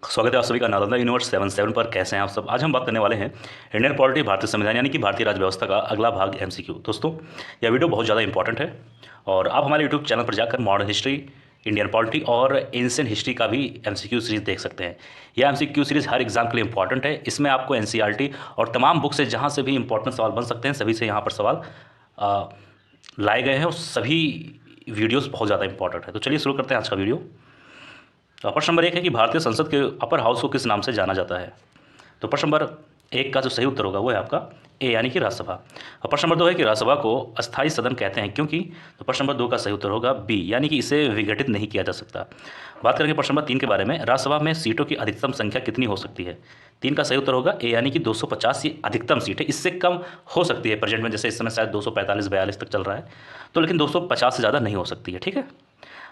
स्वागत है आप सभी का नालंदा यूनिवर्स 77 पर। कैसे हैं आप सब। आज हम बात करने वाले हैं इंडियन पॉलिटी, भारतीय संविधान यानी कि भारतीय राज्य व्यवस्था का अगला भाग एमसीक्यू। दोस्तों, यह वीडियो बहुत ज़्यादा इंपॉर्टेंट है और आप हमारे यूट्यूब चैनल पर जाकर मॉडर्न हिस्ट्री, इंडियन पॉलिटी और एंशिएंट हिस्ट्री का भी एमसीक्यू सीरीज़ देख सकते हैं। यह एमसीक्यू सीरीज़ हर एग्जाम के लिए इंपॉर्टेंट है। इसमें आपको एनसीईआरटी और तमाम बुक से जहाँ से भी इंपॉर्टेंट सवाल बन सकते हैं सभी से यहाँ पर सवाल लाए गए हैं और सभी वीडियोज़ बहुत ज़्यादा इंपॉर्टेंट है। तो चलिए शुरू करते हैं आज का वीडियो। तो प्रश्न नंबर 1 है कि भारतीय संसद के अपर हाउस को किस नाम से जाना जाता है। तो प्रश्न नंबर 1 का जो सही उत्तर होगा वो है आपका ए यानी कि राज्यसभा। और प्रश्न नंबर 2 है कि राज्यसभा को अस्थायी सदन कहते हैं क्योंकि। तो प्रश्न नंबर 2 का सही उत्तर होगा बी यानी कि इसे विघटित नहीं किया जा सकता। बात करेंगे प्रश्न नंबर 3 के बारे में। राज्यसभा में सीटों की अधिकतम संख्या कितनी हो सकती है। 3 का सही उत्तर होगा ए यानी कि 250 ये अधिकतम सीट है। इससे कम हो सकती है प्रेजेंट में, जैसे इस समय शायद 245-42 तक चल रहा है, तो लेकिन 250 से ज़्यादा नहीं हो सकती है। ठीक है।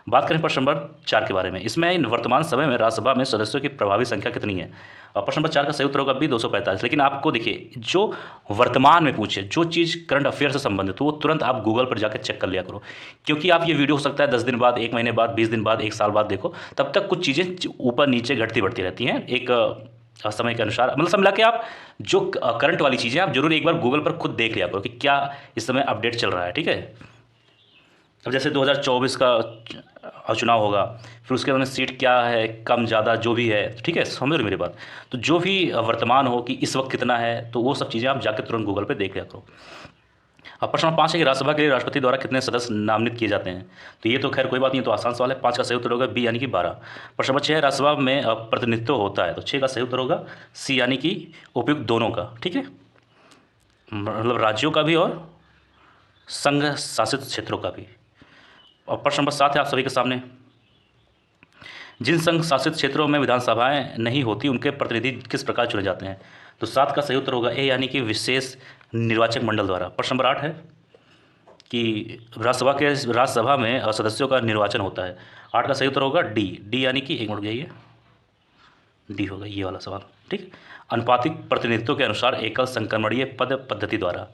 बात करें प्रश्न नंबर 4 के बारे में। इसमें वर्तमान समय में राज्यसभा में सदस्यों की प्रभावी संख्या कितनी है। और प्रश्न नंबर 4 का सही उत्तर होगा भी 245। लेकिन आपको देखिए, जो वर्तमान में पूछे जो चीज़ करंट अफेयर से संबंधित हो वो तुरंत आप गूगल पर जाकर चेक कर लिया करो, क्योंकि आप ये वीडियो हो सकता है 10 दिन बाद, 1 महीने बाद, 20 दिन बाद, 1 साल बाद देखो, तब तक कुछ चीज़ें ऊपर नीचे घटती बढ़ती रहती हैं एक समय के अनुसार। मतलब समझ के आप जो करंट वाली चीज़ें आप जरूर एक बार गूगल पर खुद देख लिया करो कि क्या इस समय अपडेट चल रहा है। ठीक है। अब जैसे 2024 का चुनाव होगा, फिर उसके अंदर सीट क्या है, कम ज़्यादा जो भी है, ठीक है, समझ रहे मेरी बात। तो जो भी वर्तमान हो कि इस वक्त कितना है, तो वो सब चीज़ें आप जाकर तुरंत गूगल पे देख लिया करो। अब प्रश्न नंबर 5 है कि राज्यसभा के लिए राष्ट्रपति द्वारा कितने सदस्य नामित किए जाते हैं। तो ये तो खैर कोई बात नहीं, तो आसान सवाल है। 5 का सही उत्तर होगा बी यानी कि 12। प्रश्न नंबर 6 है राज्यसभा में प्रतिनिधित्व होता है। तो 6 का सही उत्तर होगा सी यानी कि उपयुक्त दोनों का। ठीक है, मतलब राज्यों का भी और संघ शासित क्षेत्रों का भी। और प्रश्न नंबर 7 है आप सभी के सामने। जिन संघ शासित क्षेत्रों में विधानसभाएं नहीं होती उनके प्रतिनिधि किस प्रकार चुने जाते हैं। तो 7 का सही उत्तर होगा ए यानी कि विशेष निर्वाचक मंडल द्वारा। प्रश्न नंबर 8 है कि राज्यसभा में सदस्यों का निर्वाचन होता है। 8 का सही उत्तर होगा डी यानी कि, एक मिनट जाइए, डी होगा ये वाला सवाल। ठीक, अनुपातिक प्रतिनिधित्व के अनुसार एकल संक्रमणीय पद पद्धति द्वारा।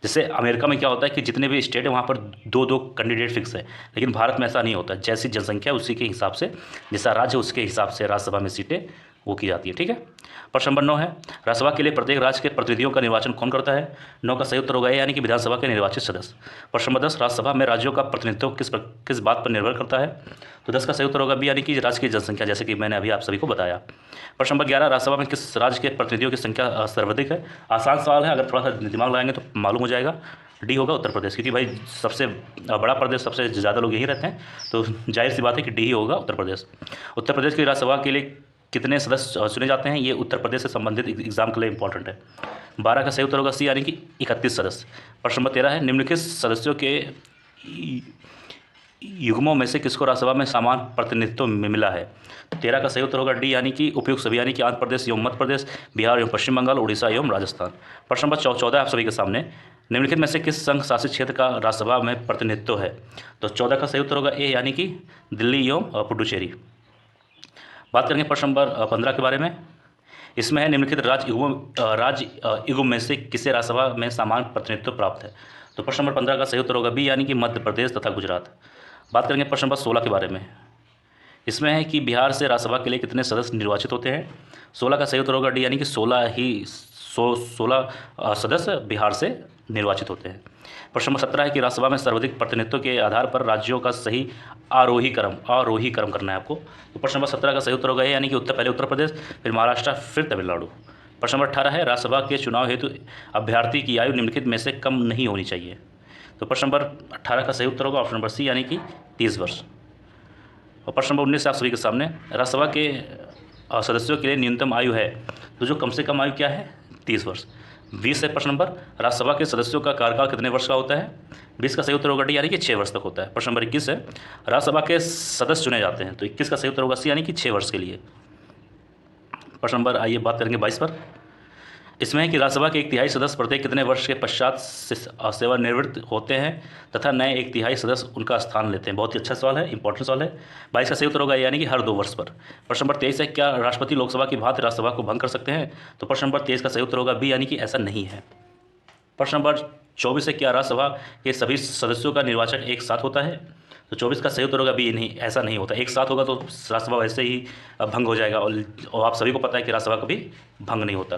जैसे अमेरिका में क्या होता है कि जितने भी स्टेट है वहाँ पर 2-2 कैंडिडेट फिक्स है, लेकिन भारत में ऐसा नहीं होता। जैसी जनसंख्या उसी के हिसाब से, जैसा राज्य उसके हिसाब से राज्यसभा में सीटें वो की जाती है। ठीक है। प्रश्न नंबर 9 है राज्यसभा के लिए प्रत्येक राज्य के प्रतिनिधियों का निर्वाचन कौन करता है। 9 का सही उत्तर होगा यानी कि विधानसभा के निर्वाचित सदस्य। प्रश्न नंबर 10 राज्यसभा में राज्यों का प्रतिनिधित्व किस बात पर निर्भर करता है। तो 10 का सही उत्तर होगा बी यानी कि राज्य की जनसंख्या, जैसे कि मैंने अभी आप सभी को बताया। प्रश्न नंबर 11 राज्यसभा में किस राज्य के प्रतिनिधियों की संख्या सर्वाधिक है। आसान सवाल है, अगर थोड़ा सा दिमाग लगाएंगे तो मालूम हो जाएगा। डी होगा उत्तर प्रदेश, क्योंकि भाई सबसे बड़ा प्रदेश, सबसे ज़्यादा लोग यहीं रहते हैं, तो जाहिर सी बात है कि डी ही होगा उत्तर प्रदेश। उत्तर प्रदेश की राज्यसभा के लिए कितने सदस्य चुने जाते हैं, ये उत्तर प्रदेश से संबंधित एग्जाम के लिए इंपॉर्टेंट है। 12 का सही उत्तर होगा सी यानी कि 31 सदस्य। प्रश्न नंबर 13 है निम्नलिखित सदस्यों के युग्मों में से किसको राज्यसभा में समान प्रतिनिधित्व में मिला है। 13 का सही उत्तर होगा डी यानी कि उपयुक्त सभी, यानी कि आंध्र प्रदेश एवं मध्य प्रदेश, बिहार एवं पश्चिम बंगाल, उड़ीसा एवं राजस्थान। प्रश्न नंबर 14 आप सभी के सामने। निम्नलिखित में से किस संघ शासित क्षेत्र का राज्यसभा में प्रतिनिधित्व है। तो 14 का सही उत्तर होगा ए यानी कि दिल्ली एवं पुडुचेरी। बात करेंगे प्रश्न नंबर 15 के बारे में। इसमें है निम्नलिखित राज्य युग्म में से किसे राज्यसभा में समान प्रतिनिधित्व प्राप्त है। तो प्रश्न नंबर 15 का सही उत्तर होगा बी यानी कि मध्य प्रदेश तथा गुजरात। बात करेंगे प्रश्न नंबर 16 के बारे में। इसमें है कि बिहार से राज्यसभा के लिए कितने सदस्य निर्वाचित होते हैं। 16 का सही उत्तर होगा डी यानी कि 16 सदस्य बिहार से निर्वाचित होते हैं। प्रश्न नंबर 17 है कि राज्यसभा में सर्वाधिक प्रतिनिधित्व के आधार पर राज्यों का सही आरोही क्रम करना है आपको। तो प्रश्न नंबर 17 का सही उत्तर होगा यानी कि पहले उत्तर प्रदेश, फिर महाराष्ट्र, फिर तमिलनाडु। प्रश्न नंबर 18 है राज्यसभा के चुनाव हेतु अभ्यर्थी की आयु निम्नलिखित में से कम नहीं होनी चाहिए। तो प्रश्न नंबर 18 का सही उत्तर होगा ऑप्शन नंबर सी यानी कि 30 वर्ष। और प्रश्न नंबर 19 आप सभी के सामने। राज्यसभा के सदस्यों के लिए न्यूनतम आयु है, तो जो कम से कम आयु क्या है, 30 वर्ष। 20 है प्रश्न नंबर राज्यसभा के सदस्यों का कार्यकाल कितने वर्ष का होता है। 20 का सही उत्तर होगा डी यानी कि 6 वर्ष तक होता है। प्रश्न नंबर 21 है राज्यसभा के सदस्य चुने जाते हैं। तो 21 का सही उत्तर होगा सी यानी कि 6 वर्ष के लिए। प्रश्न नंबर आइए बात करेंगे 22 पर। इसमें है कि राज्यसभा के 1/3 सदस्य प्रत्येक कितने वर्ष के पश्चात सेवानिवृत्त होते हैं तथा नए 1/3 सदस्य उनका स्थान लेते हैं। बहुत ही अच्छा सवाल है, इंपॉर्टेंट सवाल है। 22 का सही उत्तर होगा यानी कि हर 2 वर्ष पर। प्रश्न नंबर 23 है क्या राष्ट्रपति लोकसभा की भांति राज्यसभा को भंग कर सकते हैं। तो प्रश्न नंबर 23 का सही उत्तर होगा बी यानी कि ऐसा नहीं है। प्रश्न नंबर 24 है क्या राज्यसभा के सभी सदस्यों का निर्वाचन एक साथ होता है। तो 24 का सही उत्तर होगा बी। नहीं, ऐसा नहीं होता, एक साथ होगा तो राज्यसभा वैसे ही भंग हो जाएगा, और आप सभी को पता है कि राज्यसभा कभी भंग नहीं होता।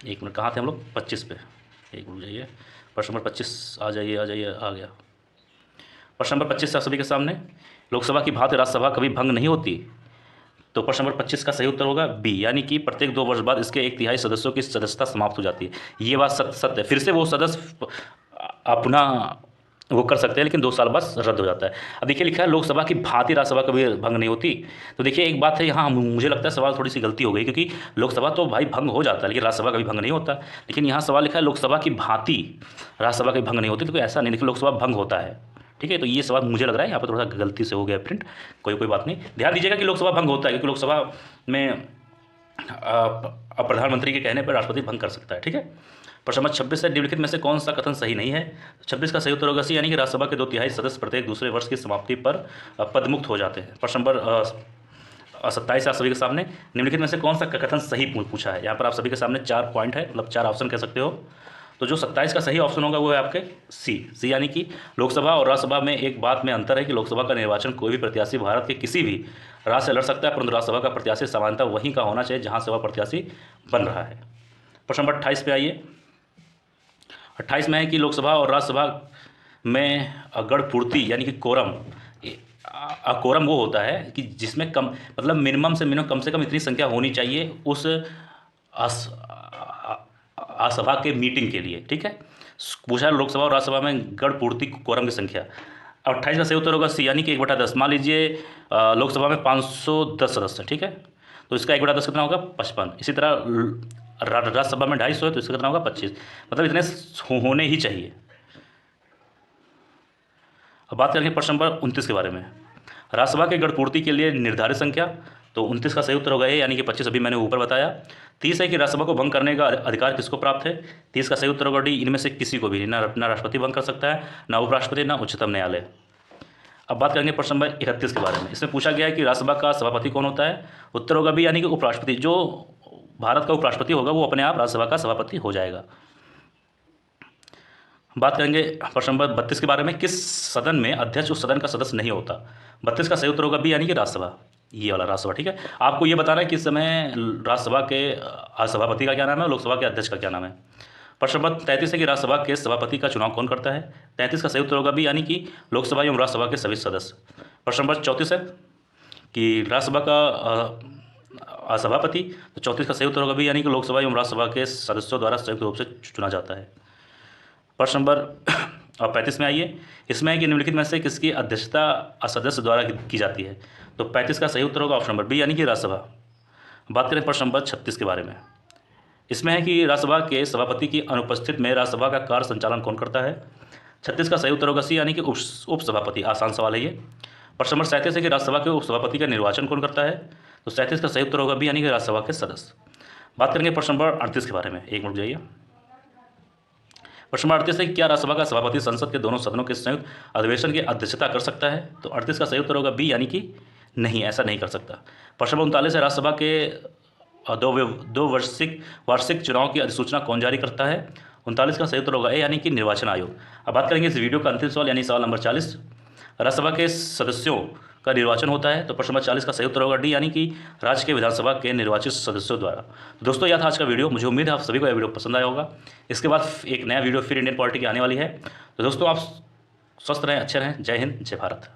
एक मिनट, कहाँ थे हम लोग? 25 पे, एक मिनट जाइए, प्रश्न नंबर 25 आ जाइए, आ गया। प्रश्न नंबर 25 आप सभी के सामने, लोकसभा की भांति राज्यसभा कभी भंग नहीं होती। तो प्रश्न नंबर 25 का सही उत्तर होगा बी, यानी कि प्रत्येक 2 वर्ष बाद इसके 1/3 सदस्यों की सदस्यता समाप्त हो जाती है। ये बात सत्य है, फिर से वो सदस्य अपना वो कर सकते हैं, लेकिन 2 साल बाद रद्द हो जाता है। अब देखिए लिखा है लोकसभा की भांति राज्यसभा कभी भंग नहीं होती। तो देखिए एक बात है यहाँ, मुझे लगता है सवाल थोड़ी सी गलती हो गई, क्योंकि लोकसभा तो भाई भंग हो जाता है, लेकिन राज्यसभा कभी भंग नहीं होता। लेकिन यहाँ सवाल लिखा है लोकसभा की भांति राज्यसभा कभी भंग नहीं होती, तो कोई ऐसा नहीं, लेकिन लोकसभा भंग होता है। ठीक है, तो ये सवाल मुझे लग रहा है यहाँ पर थोड़ा सा गलती से हो गया प्रिंट, कोई बात नहीं। ध्यान दीजिएगा कि लोकसभा भंग होता है, क्योंकि लोकसभा में प्रधानमंत्री के कहने पर राष्ट्रपति भंग कर सकता है। ठीक है, प्रश्न नंबर 26 है, निम्नलिखित में से कौन सा कथन सही नहीं है। 26 का सही उत्तर होगा सी, यानी कि राज्यसभा के 2/3 सदस्य प्रत्येक दूसरे वर्ष की समाप्ति पर पदमुक्त हो जाते हैं। प्रश्न नंबर 27 आप सभी के सामने, निम्नलिखित में से कौन सा कथन सही पूछा है। यहाँ पर आप सभी के सामने 4 पॉइंट है, मतलब 4 ऑप्शन कह सकते हो। तो जो 27 का सही ऑप्शन होगा वो है आपके सी, यानी कि लोकसभा और राज्यसभा में एक बात में अंतर है कि लोकसभा का निर्वाचन कोई भी प्रत्याशी भारत के किसी भी राज्य से लड़ सकता है, परंतु राज्यसभा का प्रत्याशी सामान्यतः वहीं का होना चाहिए जहां से वह प्रत्याशी बन रहा है। प्रश्न नंबर 28 पे आइए। 28 में है कि लोकसभा और राज्यसभा में गण पूर्ति यानी कि कोरम, कोरम वो होता है कि जिसमें कम, मतलब मिनिमम से कम इतनी संख्या होनी चाहिए उस सभा के मीटिंग के लिए। ठीक है, पूछा है लोकसभा और राज्यसभा में गण पूर्ति कोरम की संख्या। 28 का सही उत्तर होगा सी, यानी कि 1/10। मान लीजिए लोकसभा में 510 सदस्य, ठीक है, तो इसका 1/10 कितना होगा? 55। इसी तरह राज्यसभा में 250 है, तो इसका कितना होगा? 25। मतलब इतने होने ही चाहिए। अब बात करेंगे प्रश्न नंबर 29 के बारे में। राज्यसभा के गण पूर्ति के लिए निर्धारित संख्या, तो 29 का सही उत्तर होगा यानी कि 25, अभी मैंने ऊपर बताया। 30 है कि राज्यसभा को भंग करने का अधिकार किसको प्राप्त है। 30 का सही उत्तर होगा डी, इनमें से किसी को भी, ना राष्ट्रपति भंग कर सकता है, ना उपराष्ट्रपति, ना उच्चतम न्यायालय। अब बात करेंगे प्रश्न नंबर 31 के बारे में। इसमें पूछा गया है कि राज्यसभा का सभापति कौन होता है। उत्तर होगा बी, यानी कि उपराष्ट्रपति। जो भारत का उपराष्ट्रपति होगा वो अपने आप राज्यसभा का सभापति हो जाएगा। बात करेंगे प्रश्न नंबर 32 के बारे में। किस सदन में अध्यक्ष उस सदन का सदस्य नहीं होता। 32 का सही उत्तर होगा बी, यानी कि राज्यसभा, ये वाला राज्यसभा। ठीक है, आपको ये बताना है कि इस समय राज्यसभा के सभापति का क्या नाम है, लोकसभा के अध्यक्ष का क्या नाम है। प्रश्न नंबर 33 है कि राज्यसभा के सभापति का चुनाव कौन करता है। 33 का सही उत्तर होगा बी, यानी कि लोकसभा एवं राज्यसभा के सभी सदस्य। प्रश्न नंबर 34 है कि राज्यसभा का सभापति, तो 34 का सही उत्तर होगा बी, यानी कि लोकसभा एवं राज्यसभा के सदस्यों द्वारा संयुक्त रूप से चुना जाता है। प्रश्न नंबर 35 में आइए। इसमें है कि निम्नलिखित में से किसकी अध्यक्षता सदस्य द्वारा की जाती है। तो 35 का सही उत्तर होगा ऑप्शन नंबर बी, यानी कि राज्यसभा। बात करें प्रश्न नंबर 36 के बारे में। इसमें है कि राज्यसभा के सभापति की अनुपस्थित में राज्यसभा का कार्य संचालन कौन करता है। 36 का सही उत्तर होगा सी, यानी कि उपसभापति। आसान सवाल है ये। प्रश्न नंबर 37 है कि राज्यसभा के उपसभापति का निर्वाचन कौन करता है। तो 37 का सही उत्तर होगा बी, यानी कि राज्यसभा के सदस्य। बात करेंगे प्रश्न नंबर 38 के बारे में। एक मिनट जाइए। प्रश्न नंबर 38 है कि क्या राज्यसभा का सभापति संसद के दोनों सदनों के संयुक्त अधिवेशन की अध्यक्षता कर सकता है। तो 38 का सही उत्तर होगा बी, यानी कि नहीं, ऐसा नहीं कर सकता। प्रश्न नंबर 39 है राज्यसभा के दो वार्षिक चुनाव की अधिसूचना कौन जारी करता है। 39 का सही उत्तर होगा ए, यानी कि निर्वाचन आयोग। अब बात करेंगे इस वीडियो का अंतिम सवाल, यानी सवाल नंबर 40। राज्यसभा के सदस्यों का निर्वाचन होता है। तो प्रश्न नंबर 40 का सही उत्तर होगा डी, यानी कि राज्य के विधानसभा के निर्वाचित सदस्यों द्वारा। दोस्तों यह था आज का वीडियो। मुझे उम्मीद है आप सभी को यह वीडियो पसंद आया होगा। इसके बाद एक नया वीडियो फिर इंडियन पॉलिटी की आने वाली है। तो दोस्तों आप स्वस्थ रहें, अच्छे रहें। जय हिंद, जय भारत।